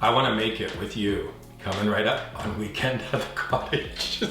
I want to make it with you. Coming right up on Weekend at the Cottage.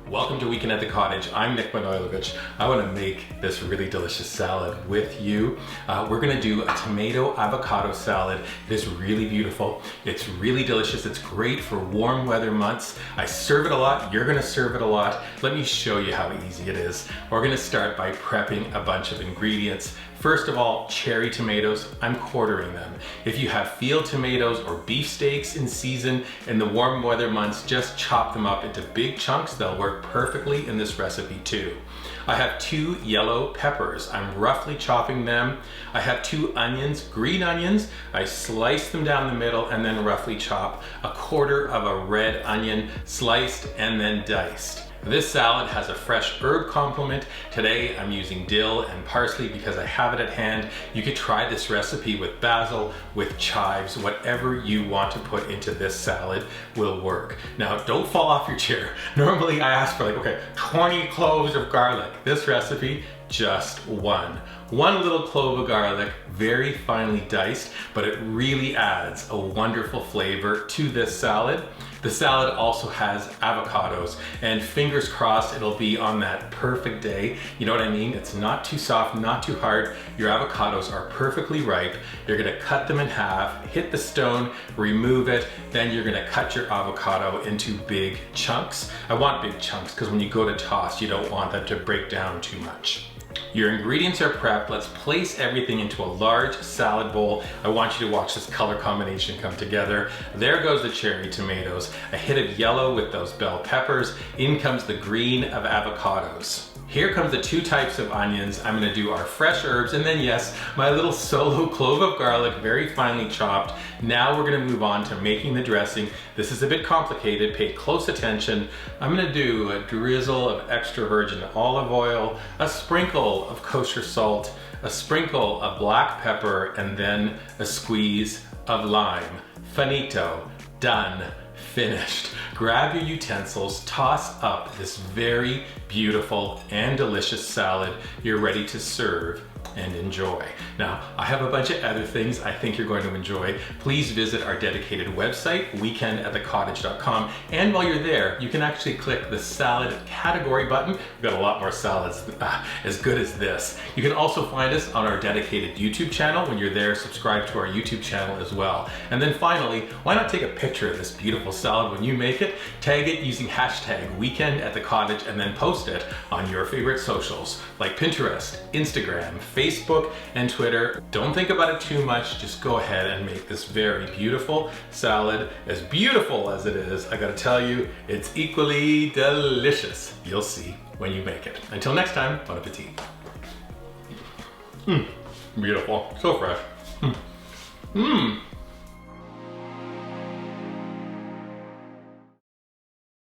Welcome to Weekend at the Cottage. I'm Nick Manojlovic. I want to make this really delicious salad with you. We're going to do a tomato avocado salad. It is really beautiful. It's really delicious. It's great for warm weather months. I serve it a lot. You're going to serve it a lot. Let me show you how easy it is. We're going to start by prepping a bunch of ingredients. First of all, cherry tomatoes, I'm quartering them. If you have field tomatoes or beefsteaks in season in the warm weather months, just chop them up into big chunks. They'll work perfectly in this recipe too. I have 2 yellow peppers. I'm roughly chopping them. I have 2 onions, green onions. I slice them down the middle and then roughly chop a quarter of a red onion, sliced and then diced. This salad has a fresh herb complement. Today I'm using dill and parsley because I have it at hand. You could try this recipe with basil, with chives, whatever you want to put into this salad will work. Now don't fall off your chair. Normally I ask for 20 cloves of garlic. This recipe, just 1. 1 little clove of garlic, very finely diced, but it really adds a wonderful flavor to this salad. The salad also has avocados, and fingers crossed it'll be on that perfect day. You know what I mean? It's not too soft, not too hard. Your avocados are perfectly ripe. You're gonna cut them in half, hit the stone, remove it, then you're gonna cut your avocado into big chunks. I want big chunks because when you go to toss, you don't want them to break down too much. Your ingredients are prepped. Let's place everything into a large salad bowl. I want you to watch this color combination come together. There goes the cherry tomatoes, a hit of yellow with those bell peppers. In comes the green of avocados. Here comes the 2 types of onions. I'm gonna do our fresh herbs, and then yes, my little solo clove of garlic, very finely chopped. Now we're gonna move on to making the dressing. This is a bit complicated, pay close attention. I'm gonna do a drizzle of extra virgin olive oil, a sprinkle of kosher salt, a sprinkle of black pepper, and then a squeeze of lime. Finito, done, finished. Grab your utensils, toss up this very beautiful and delicious salad. You're ready to serve and enjoy. Now, I have a bunch of other things I think you're going to enjoy. Please visit our dedicated website, weekendatthecottage.com. And while you're there, you can actually click the salad category button. We've got a lot more salads as good as this. You can also find us on our dedicated YouTube channel. When you're there, subscribe to our YouTube channel as well. And then finally, why not take a picture of this beautiful salad when you make it, tag it using hashtag weekendatthecottage, and then post it on your favorite socials like Pinterest, Instagram, Facebook, and Twitter. Don't think about it too much. Just go ahead and make this very beautiful salad. As beautiful as it is, I gotta tell you, it's equally delicious. You'll see when you make it. Until next time, bon appetit. Beautiful, so fresh.